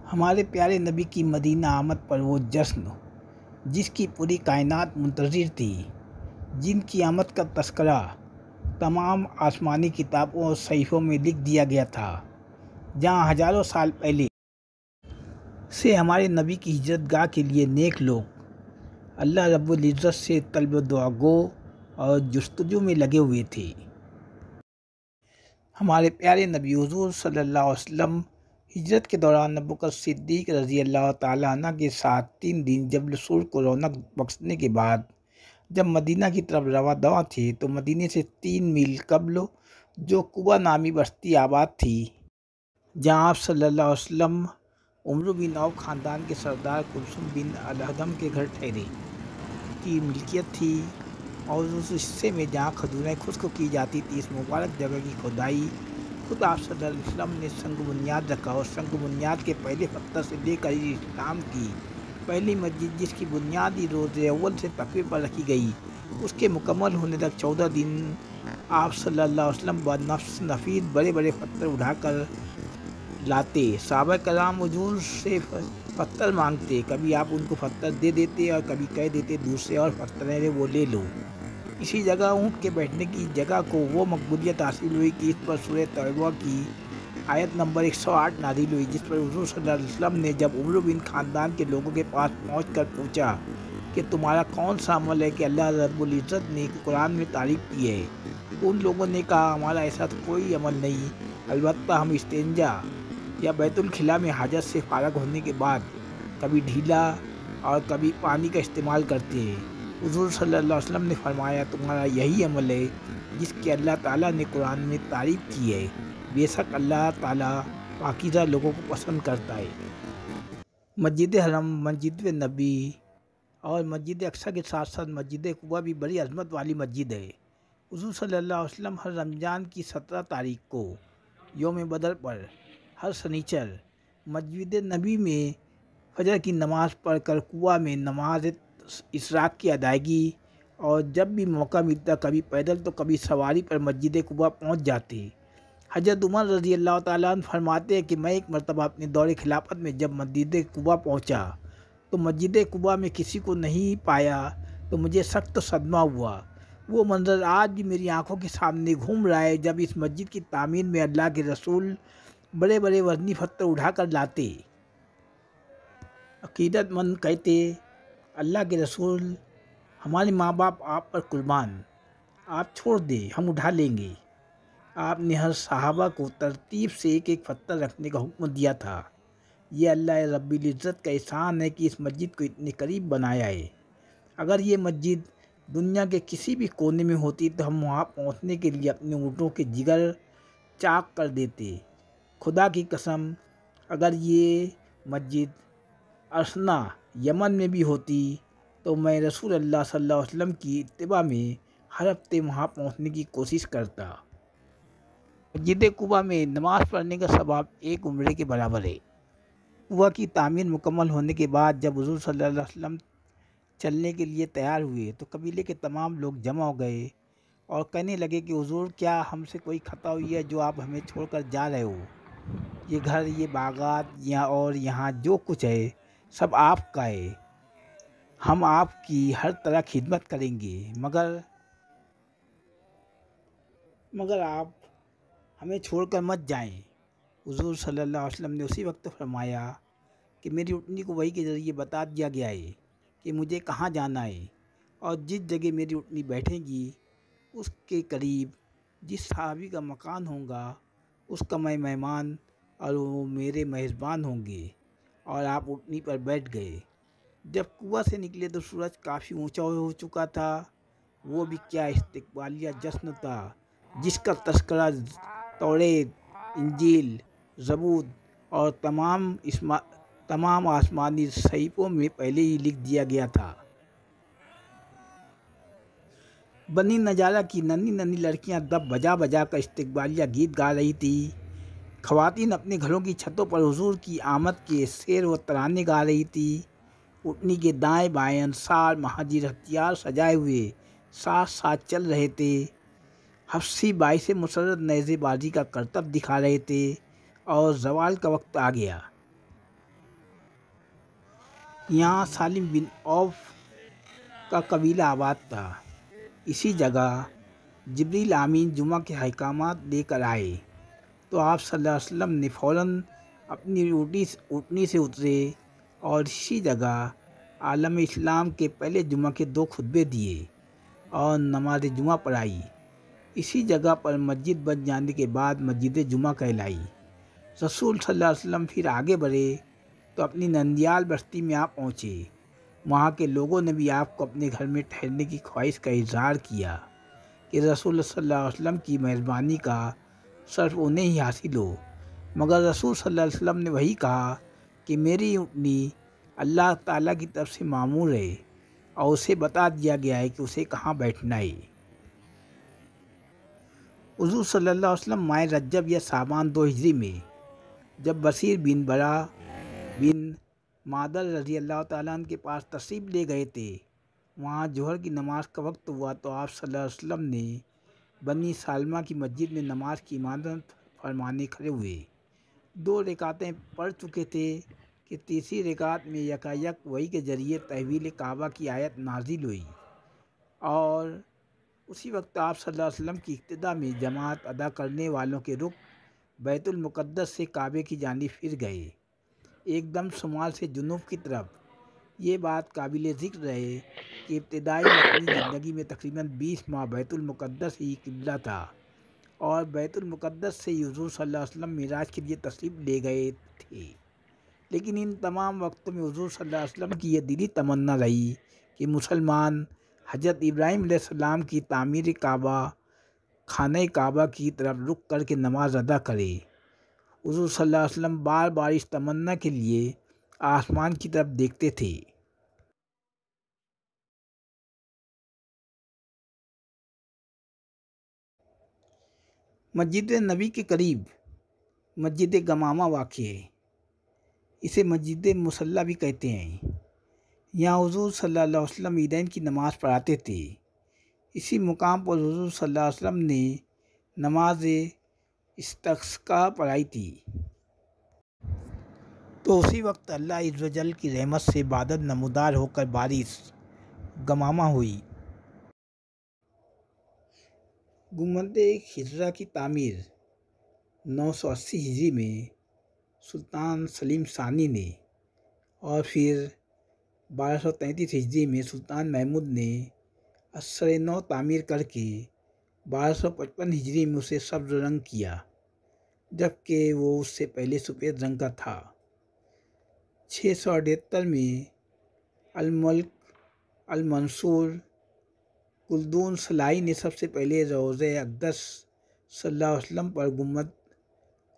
ہمارے پیارے نبی کی مدینہ آمد پر وہ جشن جس کی پوری کائنات منتظر تھی، جن کی آمد کا تذکرہ تمام آسمانی کتابوں اور صحیفوں میں لکھ دیا گیا تھا، جہاں ہزاروں سال پہلے سے ہمارے نبی کی ہجرت گاہ کے لیے نیک لوگ اللہ رب العزت سے طلب و دعا گو اور جستجو میں لگے ہوئے تھے۔ ہمارے پیارے نبی حضور صلی اللہ علیہ وسلم ہجرت کے دوران ابوبکر صدیق رضی اللہ تعالیٰ عنہ کے ساتھ 3 دن جبل سور کو رونق بخشنے کے بعد جب مدینہ کی طرف رواں دواں تھے تو مدینہ سے 3 میل قبل جو قبا نامی بستی آباد تھی، جہاں آپ صلی اللہ علیہ وسلم عمرو بن عوف خاندان کے سردار کلثوم بن الادھم کے گھر ٹھہرے کی ملکیت تھی، اور اس حصے میں جہاں کھجوریں خشک کی جاتی تھی، اس مبارک جگہ کی کھدائی خود آپ صلی اللہ علیہ وسلم نے سنگ بنیاد رکھا، اور سنگ بنیاد کے پہلے پتھر سے لے کر اسلام کی پہلی مسجد جس کی بنیاد ہی روز اول سے تقوی پر رکھی گئی، اس کے مکمل ہونے تک 14 دن آپ صلی اللہ علیہ وسلم بنفس نفیس بڑے بڑے پتھر اٹھا کر لاتے۔ صحابہ کرام حضور سے پتھر مانگتے، کبھی آپ ان کو پتھر دے دیتے اور کبھی کہہ دیتے دوسرے اور پتھر ہیں وہ لے لو۔ اسی جگہ اونٹ کے بیٹھنے کی جگہ کو وہ مقبولیت حاصل ہوئی کہ اس پر سورہ توبہ کی آیت نمبر 108 نازل ہوئی، جس پر حضور صلی اللہ علیہ وسلم نے جب عمرو بن خاندان کے لوگوں کے پاس پہنچ کر پوچھا کہ تمہارا کون سا عمل ہے کہ اللہ رب العزت نے قرآن میں تعریف کی ہے، تو ان لوگوں نے کہا ہمارا ایسا کوئی عمل نہیں، البتہ ہم استنجا یا بیت الخلاء میں حاجت سے فارغ ہونے کے بعد کبھی ڈھیلا اور کبھی پانی کا استعمال کرتے ہیں۔ حضور صلی اللہ علیہ وسلم نے فرمایا تمہارا یہی عمل ہے جس کی اللہ تعالیٰ نے قرآن میں تعریف کی ہے، بے شک اللہ تعالیٰ پاکیزہ لوگوں کو پسند کرتا ہے۔ مسجد حرم، مسجد نبی اور مسجد اقصیٰ کے ساتھ ساتھ مسجد قباء بھی بڑی عظمت والی مسجد ہے۔ حضور صلی اللہ علیہ وسلم ہر رمضان کی 17 تاریخ کو یوم بدر پر ہر سنیچر مسجد نبی میں فجر کی نماز پڑھ کر قباء میں نماز اشراق کی ادائیگی، اور جب بھی موقع ملتا کبھی پیدل تو کبھی سواری پر مسجد قباء پہنچ جاتے۔ حضرت عمر رضی اللہ تعالیٰ عنہ فرماتے ہیں کہ میں ایک مرتبہ اپنے دور خلافت میں جب مسجد قباء پہنچا تو مسجد قباء میں کسی کو نہیں پایا تو مجھے سخت صدمہ ہوا۔ وہ منظر آج بھی میری آنکھوں کے سامنے گھوم رہا ہے جب اس مسجد کی تعمیر میں اللہ کے رسول بڑے بڑے وزنی پتھر اٹھا کر لاتے۔ عقیدت مند کہتے اللہ کے رسول ہمارے ماں باپ آپ پر قربان، آپ چھوڑ دیں ہم اٹھا لیں گے۔ آپ نے ہر صحابہ کو ترتیب سے ایک ایک پتھر رکھنے کا حکم دیا تھا۔ یہ اللہ رب العزت کا احسان ہے کہ اس مسجد کو اتنے قریب بنایا ہے۔ اگر یہ مسجد دنیا کے کسی بھی کونے میں ہوتی تو ہم وہاں پہنچنے کے لیے اپنے اونٹوں کے جگر چاک کر دیتے۔ خدا کی قسم اگر یہ مسجد ارسنہ یمن میں بھی ہوتی تو میں رسول اللہ صلی اللہ علیہ وسلم کی اتباع میں ہر ہفتے وہاں پہنچنے کی کوشش کرتا۔ مسجد قباء میں نماز پڑھنے کا ثواب ایک عمرے کے برابر ہے۔ قباء کی تعمیر مکمل ہونے کے بعد جب حضور صلی اللہ علیہ وسلم چلنے کے لیے تیار ہوئے تو قبیلے کے تمام لوگ جمع ہو گئے اور کہنے لگے کہ حضور کیا ہم سے کوئی خطا ہوئی ہے جو آپ ہمیں چھوڑ کر جا رہے ہو؟ یہ گھر، یہ باغات اور یہاں جو کچھ ہے سب آپ کا ہے، ہم آپ کی ہر طرح خدمت کریں گے، مگر آپ ہمیں چھوڑ کر مت جائیں۔ حضور صلی اللہ علیہ وسلم نے اسی وقت فرمایا کہ میری اٹھنی کو وحی کے ذریعے بتا دیا گیا ہے کہ مجھے کہاں جانا ہے، اور جس جگہ میری اٹھنی بیٹھے گی اس کے قریب جس صحابی کا مکان ہوگا اس کا میں مہمان اور وہ میرے میزبان ہوں گے۔ اور آپ اٹھنی پر بیٹھ گئے۔ جب قباء سے نکلے تو سورج کافی اونچا ہو چکا تھا۔ وہ بھی کیا استقبالیہ جشن تھا جس کا تذکرہ توریت، انجیل، زبور اور تمام آسمانی صحیفوں میں پہلے ہی لکھ دیا گیا تھا۔ بنی نجارہ کی ننھی ننھی لڑکیاں دف بجا بجا کر استقبالیہ گیت گا رہی تھیں۔ خواتین اپنے گھروں کی چھتوں پر حضور کی آمد کے شعر و ترانے گا رہی تھیں۔ اٹھنی کے دائیں بائیں انصار مہاجر ہتھیار سجائے ہوئے ساتھ ساتھ چل رہے تھے۔ حبشی باعث مسرت نیزے بازی کا کرتب دکھا رہے تھے، اور زوال کا وقت آ گیا۔ یہاں سالم بن عوف کا قبیلہ آباد تھا۔ اسی جگہ جبریل امین جمعہ کے احکامات لے کر آئے تو آپ صلی اللہ علیہ وسلم نے فوراً اپنی اونٹنی سے اترے اور اسی جگہ عالم اسلام کے پہلے جمعہ کے 2 خطبے دیے اور نماز جمعہ پڑھائی۔ اسی جگہ پر مسجد بن جانے کے بعد مسجد جمعہ کہلائی۔ رسول صلی اللہ علیہ وسلم پھر آگے بڑھے تو اپنی نندیال بستی میں آپ پہنچے۔ وہاں کے لوگوں نے بھی آپ کو اپنے گھر میں ٹھہرنے کی خواہش کا اظہار کیا کہ رسول صلی اللہ علیہ وسلم کی مہربانی کا صرف انہیں ہی حاصل ہو، مگر رسول صلی اللہ علیہ وسلم نے وہی کہا کہ میری اونٹنی اللہ تعالیٰ کی طرف سے مامور ہے اور اسے بتا دیا گیا ہے کہ اسے کہاں بیٹھنا ہے۔ حضور صلی اللہ علیہ وسلم ماہ رجب یا شعبان 2 ہجری میں جب بصیر بن برا بن مادر رضی اللہ تعالیٰ عنہ کے پاس تشریف لے گئے تھے، وہاں ظہر کی نماز کا وقت ہوا تو آپ صلی اللہ علیہ وسلم نے بنی سالمہ کی مسجد میں نماز کی امامت فرمانے کھڑے ہوئے۔ 2 رکعتیں پڑھ چکے تھے کہ تیسری رکعت میں یکایک وحی کے ذریعے تحویل کعبہ کی آیت نازل ہوئی اور اسی وقت آپ صلی اللہ علیہ وسلم کی اقتداء میں جماعت ادا کرنے والوں کے رخ بیت المقدس سے کعبے کی جانب پھر گئے، ایک دم شمال سے جنوب کی طرف۔ یہ بات قابل ذکر ہے کہ ابتدائی میں اپنی زندگی میں تقریباً 20 ماہ بیت المقدس ہی قبلہ تھا اور بیت المقدس سے حضور صلی اللہ علیہ وسلم معراج کے لیے تشریف لے گئے تھے، لیکن ان تمام وقتوں میں حضور صلی اللہ علیہ وسلم کی یہ دلی تمنا رہی کہ مسلمان حضرت ابراہیم علیہ السلام کی تعمیر کعبہ خانہ کعبہ کی طرف رخ کر کے نماز ادا کرے۔ حضور صلی اللہ علیہ وسلم بار بار اس تمنا کے لیے آسمان کی طرف دیکھتے تھے۔ مسجد نبی کے قریب مسجد گمامہ واقع ہے، اسے مسجد مصلی بھی کہتے ہیں۔ یہاں حضور صلی اللہ علیہ وسلم عیدین کی نماز پڑھاتے تھے۔ اسی مقام پر حضور صلی اللہ علیہ وسلم نے نماز استسقاء پڑھائی تھی، تو اسی وقت اللہ عز و جل کی رحمت سے بادل نمودار ہو کر بارش گمامہ ہوئی۔ گنبد خضرا کی تعمیر 980 ہجری میں سلطان سلیم ثانی نے اور پھر 1233 ہجری میں سلطان محمود نے اثر نو تعمیر کر کے 1255 ہجری میں اسے سبز رنگ کیا، جبکہ وہ اس سے پہلے سفید رنگ کا تھا۔ 678 میں الملک المنصور کلدون سلائی نے سب سے پہلے روضہ اقدس صلی اللہ علیہ وسلم پر گنبد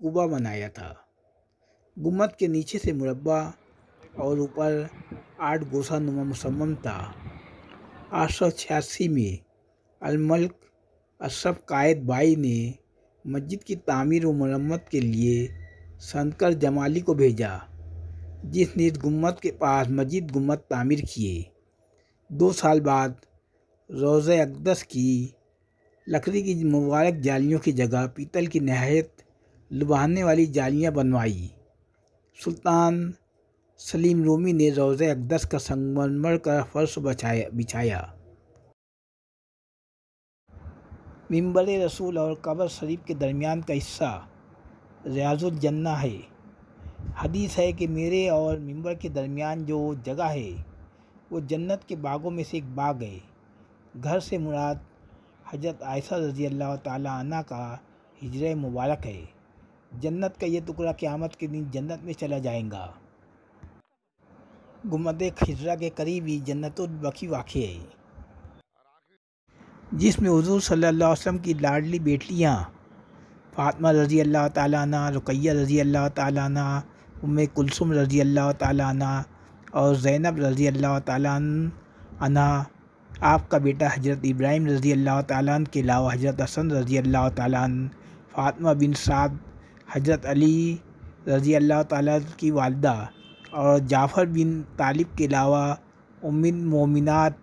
قبہ بنایا تھا۔ گنبد کے نیچے سے مربع اور اوپر 8 گوشہ نما مصمم تھا۔ 886 میں الملک اشرف قائد بائی نے مسجد کی تعمیر و مرمت کے لیے سنکر جمالی کو بھیجا، جس نے اس گنبد کے پاس مزید گنبد تعمیر کیے۔ 2 سال بعد روضہ اقدس کی لکڑی کی مبارک جالیوں کی جگہ پیتل کی نہایت لبھانے والی جالیاں بنوائی۔ سلطان سلیم رومی نے روضہ اقدس کا سنگمرمر کا فرش بچھایا۔ منبر رسول اور قبر شریف کے درمیان کا حصہ ریاض الجنہ ہے۔ حدیث ہے کہ میرے اور منبر کے درمیان جو جگہ ہے وہ جنت کے باغوں میں سے ایک باغ ہے۔ گھر سے مراد حضرت عائشہ رضی اللہ تعالیٰ عنہ کا حجرہ مبارک ہے۔ جنت کا یہ ٹکڑا قیامت کے دن جنت میں چلا جائے گا۔ گنبد خضرا کے قریب ہی جنت البقیع واقع ہے، جس میں حضور صلی اللہ علیہ وسلم کی لاڈلی بیٹیاں فاطمہ رضی اللہ تعالیٰ عنہ، رقیہ رضی اللہ تعالیٰ عنہ، ام کلثوم رضی اللہ تعالیٰ عنہ اور زینب رضی اللہ تعالیٰ عنہ، آپ کا بیٹا حضرت ابراہیم رضی اللہ تعالیٰ عنہ کے علاوہ حضرت حسن رضی اللہ تعالیٰ عنہ، فاطمہ بن سعد، حضرت علی رضی اللہ تعالیٰ عنہ کی والدہ اور جعفر بن طالب کے علاوہ ام المومنات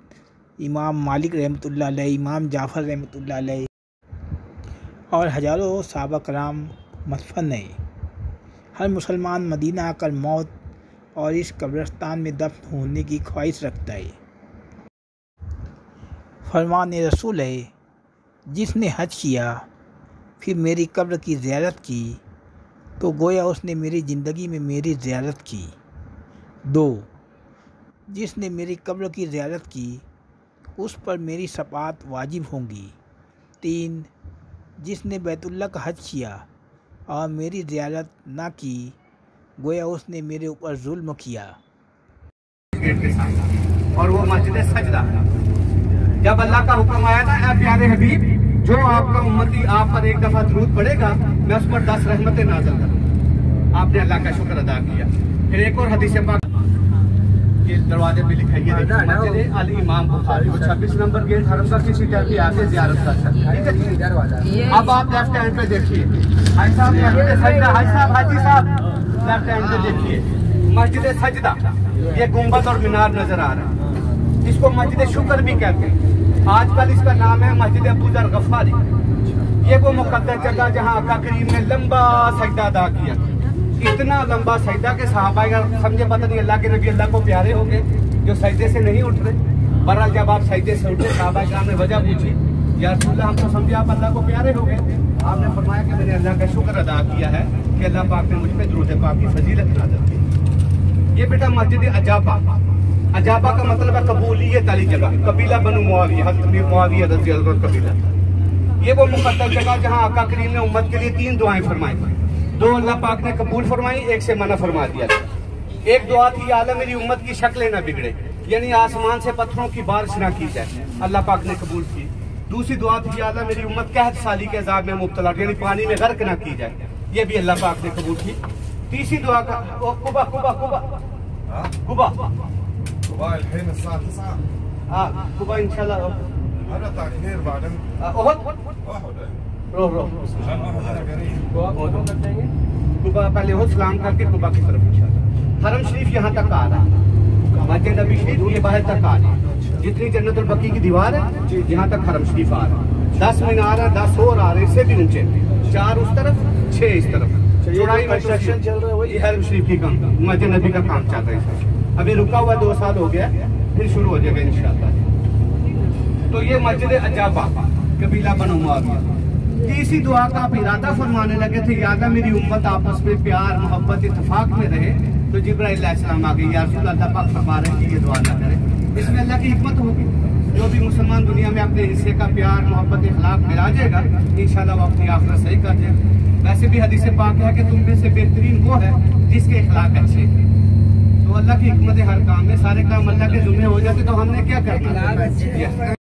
امام مالک رحمۃ اللہ علیہ، امام جعفر رحمۃ اللہ علیہ اور ہزاروں صحابہ کرام مدفن ہیں۔ ہر مسلمان مدینہ آ کر موت اور اس قبرستان میں دفن ہونے کی خواہش رکھتا ہے۔ فرمان رسول ہے، جس نے حج کیا پھر میری قبر کی زیارت کی تو گویا اس نے میری زندگی میں میری زیارت کی۔ 2، جس نے میری قبر کی زیارت کی اس پر میری شفاعت واجب ہوں گی۔ 3، جس نے بیت اللہ کا حج کیا اور میری زیارت نہ کی گویا اس نے میرے اوپر ظلم کیا۔ اور وہ مسجد سجدہ، جب اللہ کا حکم آیا نا، اے پیارے حبیب، جو آپ کا امتی آپ پر ایک دفعہ درود پڑے گا میں اس پر 10 رحمتیں نازل کروں، آپ نے اللہ کا شکر ادا کیا۔ پھر ایک اور حدیث پاک یہ دروازے پہ لکھا ہے، مسجد الامام بخاری، 26 نمبر گیٹ، حرم کا کسی ٹائم بھی آ کے زیارت کر سکتے ہیں۔ اب آپ لیفٹ ہینڈ پہ دیکھیے، حاجی صاحب مسجد سجدہ، حاجی صاحب لیفٹ ہینڈ پہ دیکھیے، مسجد سجدہ، یہ گنبد اور مینار نظر آ رہا ہے، اس کو مسجد شکر بھی کہتے ہیں۔ آج کل اس کا نام ہے مسجد ابو ذر غفاری۔ یہ وہ مقدس جگہ جہاں آقا کریم نے لمبا سجدہ ادا کیا، اتنا لمبا سجدہ کہ صحابہ سمجھے پتہ نہیں اللہ کے نبی اللہ کو پیارے ہو گئے جو سجدے سے نہیں اٹھ رہے۔ بہرحال جب آپ سجدے سے اٹھے صحابہ کرام نے وجہ پوچھی، یا رسول اللہ ہم تو سمجھے آپ اللہ کو پیارے ہو گئے۔ آپ نے فرمایا کہ میں نے اللہ کا شکر ادا کیا ہے کہ اللہ پاک نے مجھ پہ درود پاک کی فضیلت نازل کی۔ یہ بیٹا مسجد عجابہ، عجابہ کا مطلب ہے قبولیت والی جگہ، قبیلہ بنو معاویہ، حضرت معاویہ رضی اللہ عنہ قبیلہ۔ یہ وہ مقدس جگہ جہاں آقا کریم نے امت کے لیے 3 دعائیں فرمائی، 2 اللہ پاک نے قبول فرمائی، 1 سے منع فرما دیا۔ ایک دعا تھی، یا اللہ میری امت کی شکلیں نہ بگڑے، یعنی آسمان سے پتھروں کی بارش نہ کی جائے، اللہ پاک نے قبول کی۔ دوسری دعا تھی، یا اللہ میری امت قحط سالی کے عذاب میں مبتلا، یعنی پانی میں غرق نہ کی جائے، یہ بھی اللہ پاک نے قبول کی۔ تیسری دعا کا قبا قبا قبا قبا الحين الساعة 9. قبا انشاءاللہ أنا تأخير بعدين احد روح قريب. قبا پہلے ہو سلام کر کے قبا کی طرف انشاءاللہ۔ حرم شریف یہاں تک آ رہا ہے، مسجد نبی شریف یہ باہر تک آ رہا ہے، جتنی جنت البقیع کی دیوار ہے یہاں تک حرم شریف آ رہا ہے۔ 10 مینار ہے، 10 اور آ رہے، اس سے بھی اونچے، 4 اس طرف 6 اس طرف۔ چوڑائی میں کنسٹرکشن چل رہا ہے، یہ حرم شریف کی کام، مسجد نبی کا کام چل رہا ہے، ابھی رکا ہوا 2 سال ہو گیا، پھر شروع ہو جائے گا انشاءاللہ۔ تو یہ مسجد عجابہ، قبیلہ بنو معاویہ۔ تیسری دعا کا آپ ارادہ فرمانے لگے تھے، یا اللہ میری امت آپس میں پیار محبت اتفاق میں رہے، تو جبرائیل علیہ السلام آ گئے، یا رسول اللہ پاک فرما رہے ہیں کہ یہ دعا نہ کرے، اس میں اللہ کی حکمت ہوگی۔ جو بھی مسلمان دنیا میں اپنے حصے کا پیار محبت اخلاق ملا جائے گا انشاءاللہ وہ اپنی آخرت صحیح کر جائے گا۔ ویسے بھی حدیث پاک ہے کہ تم میں سے بہترین وہ ہے جس کے اخلاق اچھے ہیں۔ تو اللہ کی حکمت ہر کام میں، سارے کام اللہ کے ذمہ ہو جاتے تو ہم نے کیا کرنا ہے؟